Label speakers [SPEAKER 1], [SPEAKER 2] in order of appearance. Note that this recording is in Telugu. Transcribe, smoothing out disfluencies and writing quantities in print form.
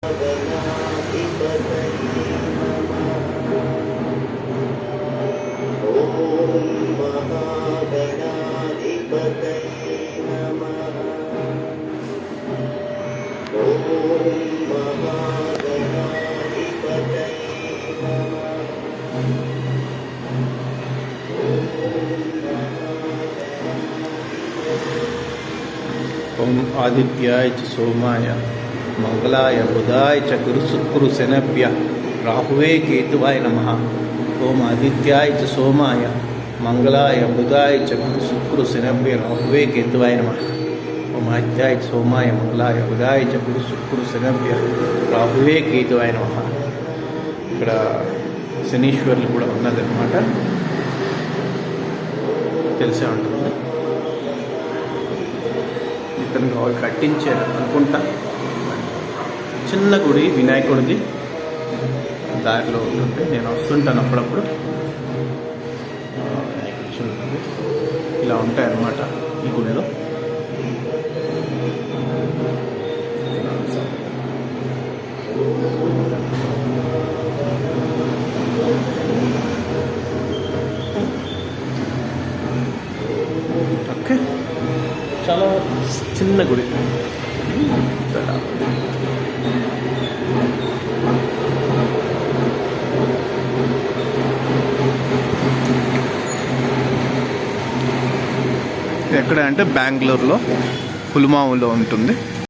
[SPEAKER 1] ओम आदित्याय च सोमाय मंगलाय बुधाय च गुरु शनभ्य राहुवे केतुवाय नमः। ओम आदित्याय च सोमाय मंगलाय बुधाय च गुरु शनभ्य राहुवे केतुवाय नमः। ओम आदित्याय च सोमाय मंगलाय बुधाय च गुरु शनभ्य राहुवे केतुवाय नमः। ఇక్కడ శనీశ్వరులు కూడా ఉన్నదన్నమాట, తెలిసే ఉంటుంది. ఇతను వాళ్ళు కట్టించారు అనుకుంటా. చిన్న గుడి వినాయకుడిది దారిలో ఉంటుంది. నేను వస్తుంటాను అప్పుడప్పుడు. వినాయకుడి ఉంటుంది. ఇలా ఉంటాయన్నమాట ఈ గుడిలో. ఓకే, చాలా చిన్న గుడి. ఎక్కడ అంటే బెంగళూరులో పులిమావులో ఉంటుంది.